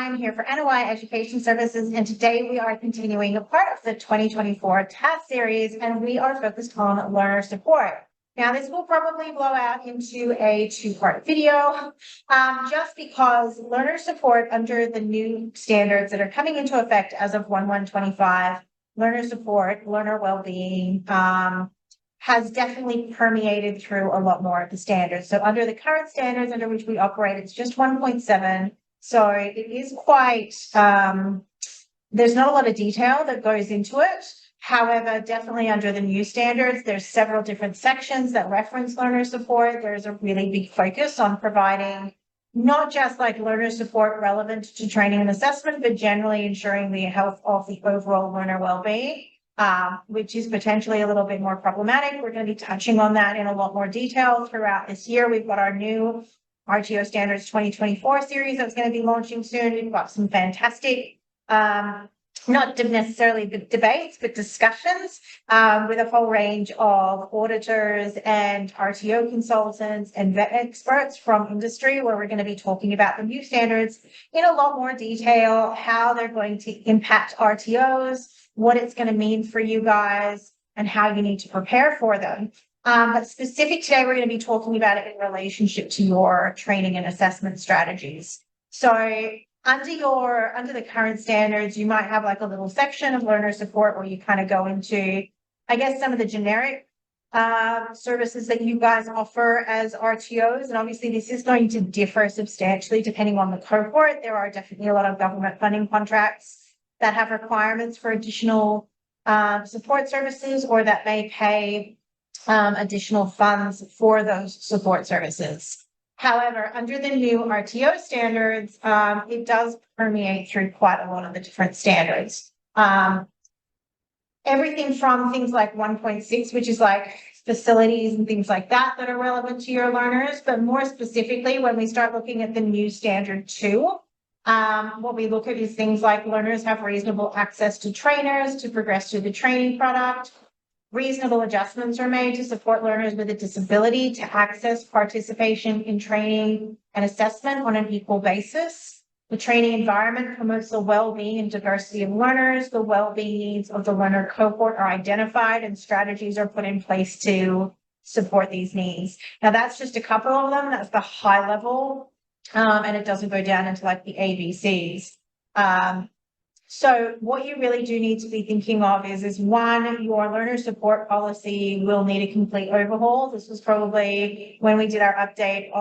I'm here for NOI Education Services, and today we are continuing a part of the 2024 TAS Series, and we are focused on learner support. Now, this will probably blow out into a two-part video, just because learner support under the new standards that are coming into effect as of 1/1/25, learner support, learner well-being, has definitely permeated through a lot more of the standards. So under the current standards under which we operate, it's just 1.7. So it is quite, there's not a lot of detail that goes into it. However, definitely under the new standards, there's several different sections that reference learner support. There's a really big focus on providing not just like learner support relevant to training and assessment, but generally ensuring the health of the overall learner well-being. Which is potentially a little bit more problematic. We're going to be touching on that in a lot more detail throughout this year. We've got our new RTO Standards 2024 series that's going to be launching soon. We've got some fantastic, not necessarily debates, but discussions with a whole range of auditors and RTO consultants and vet experts from industry, where we're going to be talking about the new standards in a lot more detail, how they're going to impact RTOs, what it's going to mean for you guys, and how you need to prepare for them. But specific today, we're going to be talking about it in relationship to your training and assessment strategies. So under the current standards, you might have like a little section of learner support where you kind of go into, I guess, some of the generic services that you guys offer as RTOs. And obviously this is going to differ substantially depending on the cohort. There are definitely a lot of government funding contracts that have requirements for additional support services, or that may pay additional funds for those support services. However, under the new RTO standards, it does permeate through quite a lot of the different standards. Everything from things like 1.6, which is like facilities and things like that that are relevant to your learners, but more specifically, when we start looking at the new standard 2, what we look at is things like learners have reasonable access to trainers to progress through the training product. Reasonable adjustments are made to support learners with a disability to access participation in training and assessment on an equal basis. The training environment promotes the well-being and diversity of learners. The well-being needs of the learner cohort are identified, and strategies are put in place to support these needs. Now, that's just a couple of them. That's the high level. And it doesn't go down into like the ABCs. So what you really do need to be thinking of is one, your learner support policy will need a complete overhaul. This was probably when we did our update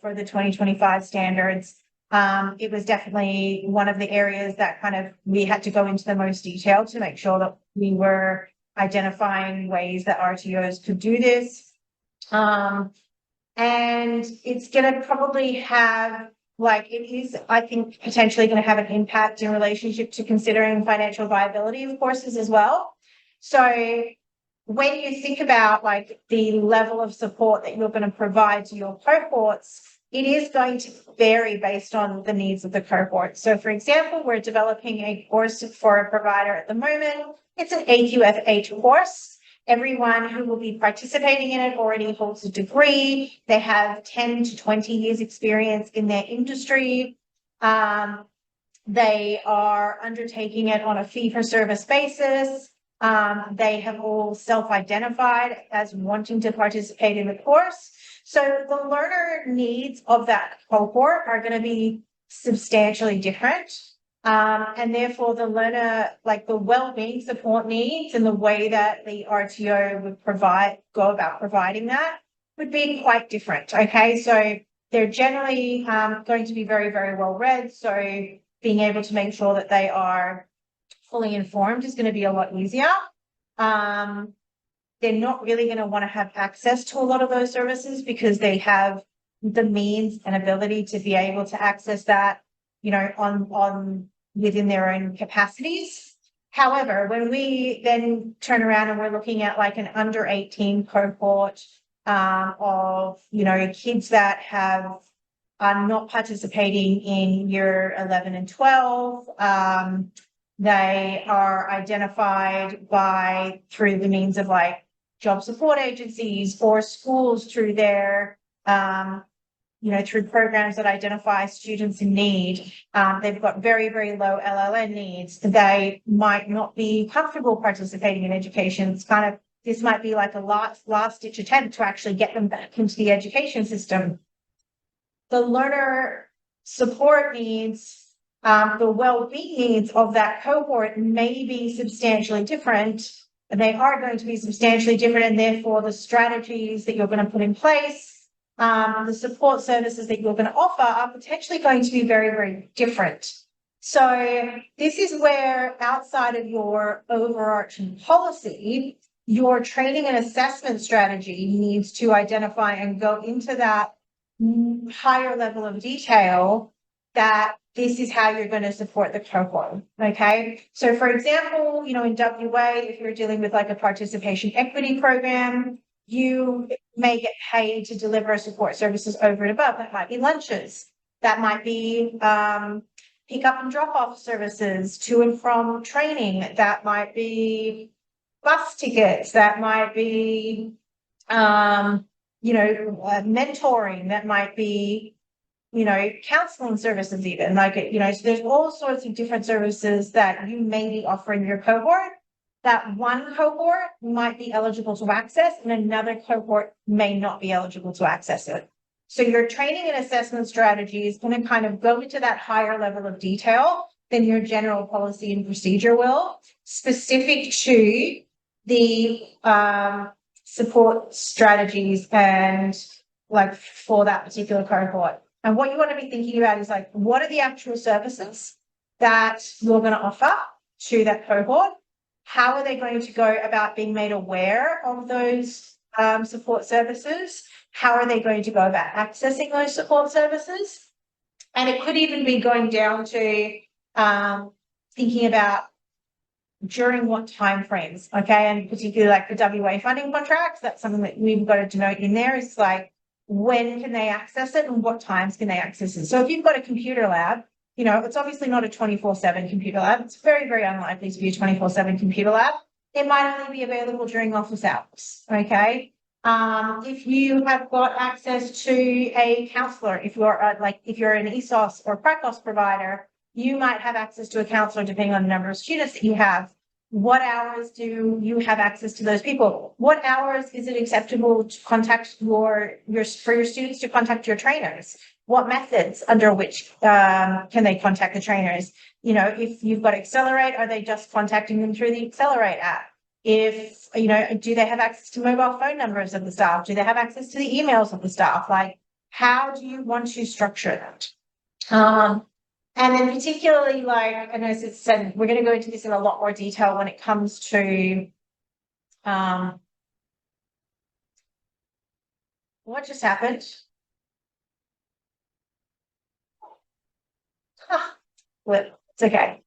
for the 2025 standards. It was definitely one of the areas that kind of we had to go into the most detail to make sure that we were identifying ways that RTOs could do this. And it's going to probably have, like, it is, I think, potentially going to have an impact in relationship to considering financial viability of courses as well. So when you think about like the level of support that you're going to provide to your cohorts, it is going to vary based on the needs of the cohort. So for example, we're developing a course for a provider at the moment. It's an AQFH course. Everyone who will be participating in it already holds a degree. They have 10 to 20 years experience in their industry. They are undertaking it on a fee-for-service basis. They have all self-identified as wanting to participate in the course. So the learner needs of that cohort are going to be substantially different. And therefore the learner, like the well-being support needs and the way that the RTO would go about providing that would be quite different. Okay, so they're generally going to be very, very well read. So being able to make sure that they are fully informed is going to be a lot easier. They're not really going to want to have access to a lot of those services because they have the means and ability to be able to access that, you know, on within their own capacities. However, when we then turn around and we're looking at like an under 18 cohort of, you know, kids that are not participating in year 11 and 12, they are identified through the means of like job support agencies or schools through their through programs that identify students in need. They've got very, very low LLN needs. They might not be comfortable participating in education. This might be like a last ditch attempt to actually get them back into the education system. The learner support needs, the well-being needs of that cohort may be substantially different, and they are going to be substantially different, and therefore the strategies that you're going to put in place, the support services that you're going to offer are potentially going to be very, very different. So this is where, outside of your overarching policy, your training and assessment strategy needs to identify and go into that higher level of detail that this is how you're going to support the cohort. Okay. So for example, in WA, if you're dealing with like a participation equity program, you may get paid to deliver support services over and above. That might be lunches. That might be pick up and drop off services to and from training. That might be bus tickets. That might be mentoring. That might be counseling services even, so there's all sorts of different services that you may be offering your cohort. That one cohort might be eligible to access and another cohort may not be eligible to access it. So your training and assessment strategy is going to kind of go into that higher level of detail than your general policy and procedure will, specific to the support strategies and like for that particular cohort. And what you want to be thinking about is like, what are the actual services that you're going to offer to that cohort? How are they going to go about being made aware of those support services? How are they going to go about accessing those support services? And it could even be going down to thinking about during what timeframes, okay? And particularly like the WA funding contracts, that's something that we've got to denote in there. Is like, when can they access it and what times can they access it? So if you've got a computer lab, it's obviously not a 24/7 computer lab. It's very, very unlikely to be a 24/7 computer lab. It might only be available during office hours, okay? If you have got access to a counselor, if you're an ESOS or PRACOS provider, you might have access to a counselor depending on the number of students that you have. What hours do you have access to those people? What hours is it acceptable to contact for your students to contact your trainers? What methods under which can they contact the trainers? If you've got Accelerate, are they just contacting them through the Accelerate app? If, do they have access to mobile phone numbers of the staff? Do they have access to the emails of the staff? Like, how do you want to structure that? And then particularly, and as it said, we're going to go into this in a lot more detail when it comes to what just happened. It's okay.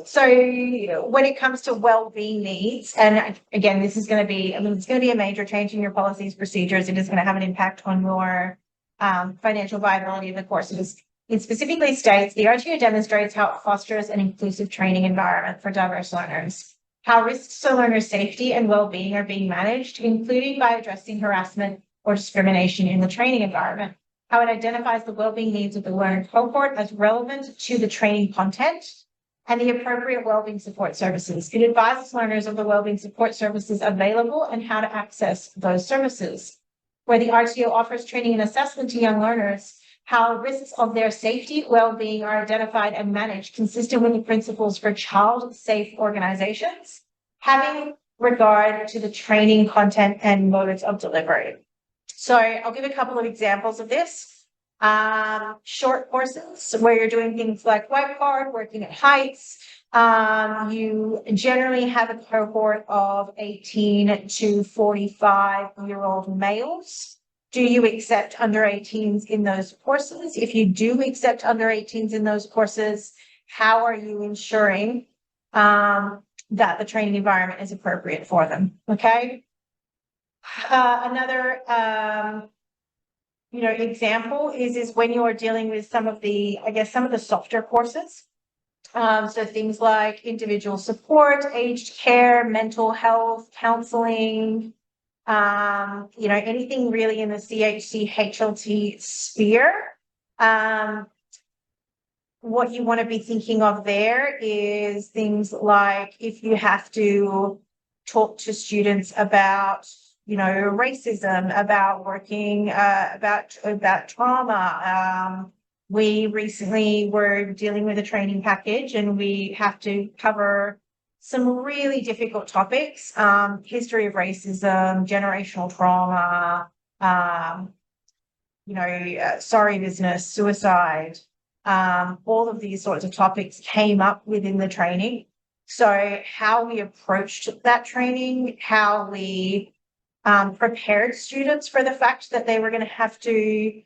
So when it comes to well-being needs, and again, this is going to be, it's going to be a major change in your policies, procedures. It is going to have an impact on your financial viability of the courses. It specifically states the RTO demonstrates how it fosters an inclusive training environment for diverse learners, how risks to learner safety and well-being are being managed, including by addressing harassment or discrimination in the training environment, how it identifies the well-being needs of the learner cohort as relevant to the training content, and the appropriate well-being support services. It advises learners of the well-being support services available and how to access those services. Where the RTO offers training and assessment to young learners, how risks of their safety, well-being are identified and managed consistent with the principles for child-safe organizations, having regard to the training content and modes of delivery. So I'll give a couple of examples of this. Short courses where you're doing things like whiteboard, working at heights. You generally have a cohort of 18 to 45-year-old males. Do you accept under 18s in those courses? If you do accept under 18s in those courses, how are you ensuring that the training environment is appropriate for them? Okay. Another example is when you're dealing with some of the softer courses. So things like individual support, aged care, mental health, counseling, anything really in the CHC, HLT sphere. What you want to be thinking of there is things like if you have to talk to students about, racism, about working, about trauma. We recently were dealing with a training package and we have to cover some really difficult topics, history of racism, generational trauma, sorry business, suicide, all of these sorts of topics came up within the training. So how we approached that training, how we prepared students for the fact that they were going to have to,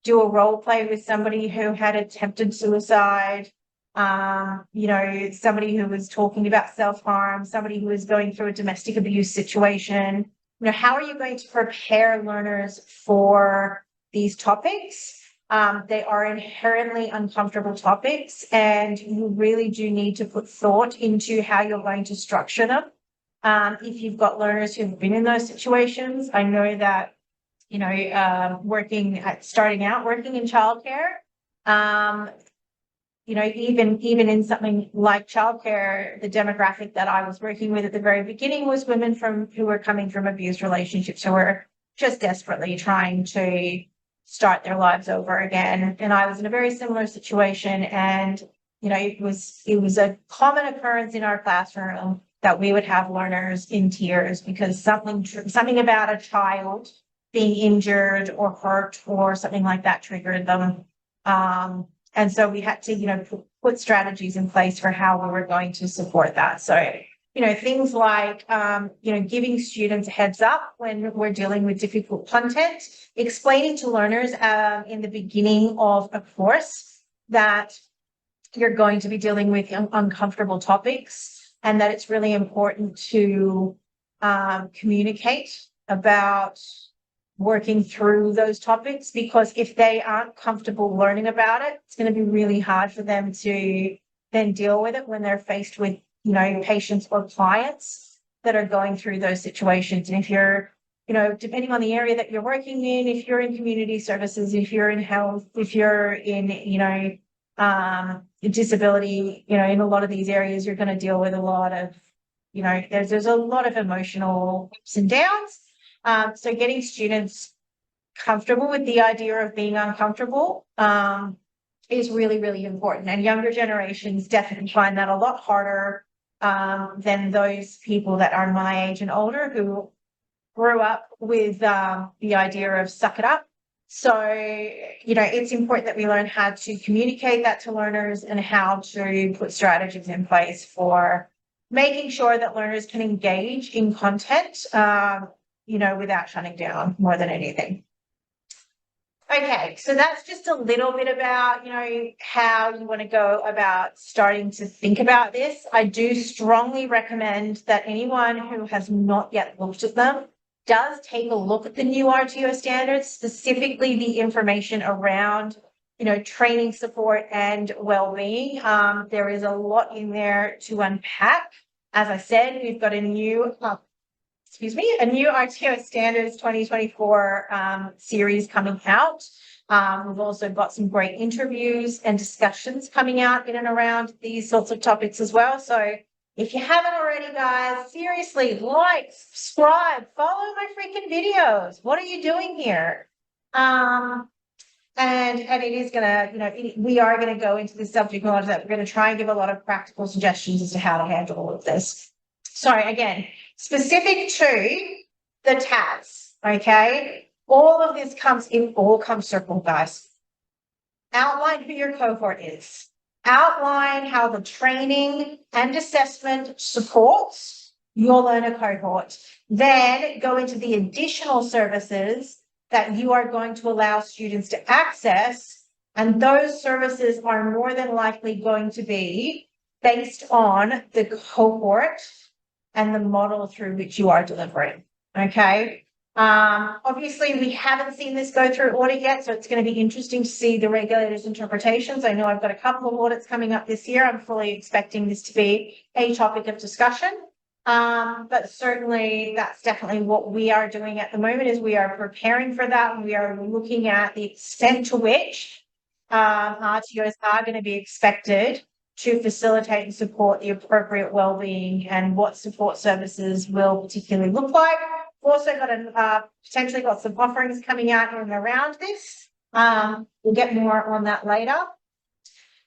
do a role play with somebody who had attempted suicide, somebody who was talking about self-harm, somebody who was going through a domestic abuse situation. How are you going to prepare learners for these topics? They are inherently uncomfortable topics, and you really do need to put thought into how you're going to structure them. If you've got learners who've been in those situations, I know that, starting out working in childcare, even in something like childcare, the demographic that I was working with at the very beginning was women who were coming from abused relationships, who were just desperately trying to start their lives over again. And I was in a very similar situation, and it was a common occurrence in our classroom that we would have learners in tears because something about a child being injured or hurt or something like that triggered them. And so we had to, put strategies in place for how we were going to support that. So, things like, giving students a heads up when we're dealing with difficult content, explaining to learners in the beginning of a course that you're going to be dealing with uncomfortable topics and that it's really important to communicate about working through those topics, because if they aren't comfortable learning about it, it's going to be really hard for them to then deal with it when they're faced with, patients or clients that are going through those situations. And if you're, depending on the area that you're working in, if you're in community services, if you're in health, if you're in, disability, in a lot of these areas, you're going to deal with a lot of, there's a lot of emotional ups and downs. So getting students comfortable with the idea of being uncomfortable is really, really important. And younger generations definitely find that a lot harder than those people that are my age and older who grew up with the idea of suck it up. So, it's important that we learn how to communicate that to learners and how to put strategies in place for making sure that learners can engage in content without shutting down more than anything. Okay, so that's just a little bit about, how you want to go about starting to think about this. I do strongly recommend that anyone who has not yet looked at them does take a look at the new RTO standards, specifically the information around, training support and well-being. There is a lot in there to unpack. As I said, we've got a new RTO Standards 2024 series coming out. We've also got some great interviews and discussions coming out in and around these sorts of topics as well. So if you haven't already, guys, seriously, like, subscribe, follow my freaking videos. What are you doing here? And it is gonna, we are gonna go into the subject matter that we're gonna try and give a lot of practical suggestions as to how to handle all of this. So again, specific to the TAS, okay? All of this comes circle, guys. Outline who your cohort is. Outline how the training and assessment supports your learner cohort. Then go into the additional services that you are going to allow students to access. And those services are more than likely going to be based on the cohort and the model through which you are delivering, okay? Obviously, we haven't seen this go through audit yet, so it's going to be interesting to see the regulators' interpretations. I know I've got a couple of audits coming up this year. I'm fully expecting this to be a topic of discussion. But certainly that's definitely what we are doing at the moment is we are preparing for that. And we are looking at the extent to which RTOs are going to be expected to facilitate and support the appropriate well-being and what support services will particularly look like. We've also got potentially got some offerings coming out in and around this. We'll get more on that later.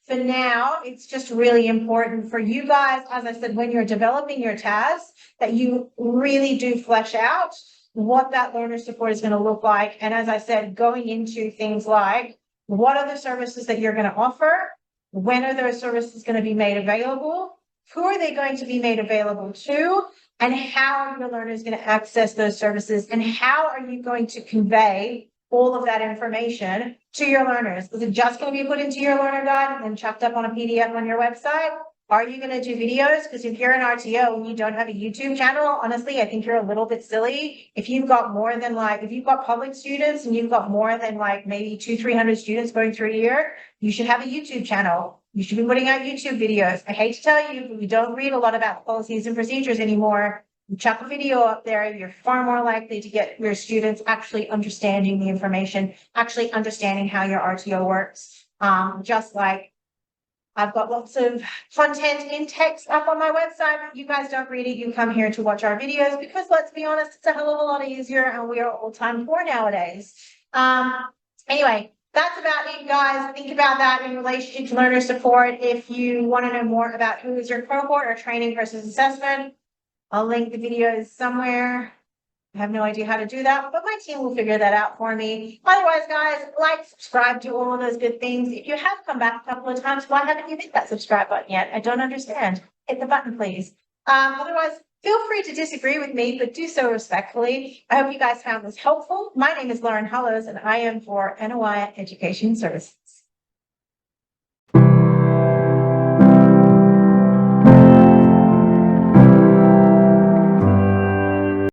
For now, it's just really important for you guys, as I said, when you're developing your TAS, that you really do flesh out what that learner support is going to look like. And as I said, going into things like, what are the services that you're going to offer? When are those services going to be made available? Who are they going to be made available to? And how are your learners going to access those services? And how are you going to convey all of that information to your learners? Is it just going to be put into your learner guide and then chucked up on a PDF on your website? Are you going to do videos? Because if you're an RTO and you don't have a YouTube channel, honestly, I think you're a little bit silly. If you've got more than if you've got public students and you've got more than maybe 200-300 students going through a year, you should have a YouTube channel. You should be putting out YouTube videos. I hate to tell you, but we don't read a lot about policies and procedures anymore. You chuck a video up there, you're far more likely to get your students actually understanding the information, actually understanding how your RTO works. Just like I've got lots of content in text up on my website, but you guys don't read it. You come here to watch our videos because let's be honest, it's a hell of a lot easier and we are all time poor nowadays. Anyway, that's about it, guys. Think about that in relation to learner support. If you want to know more about who is your cohort or training versus assessment, I'll link the videos somewhere. I have no idea how to do that, but my team will figure that out for me. Otherwise, guys, subscribe, do all of those good things. If you have come back a couple of times, why haven't you hit that subscribe button yet? I don't understand. Hit the button, please. Otherwise, feel free to disagree with me, but do so respectfully. I hope you guys found this helpful. My name is Lauren Hollows, and I am for NOI Education Services.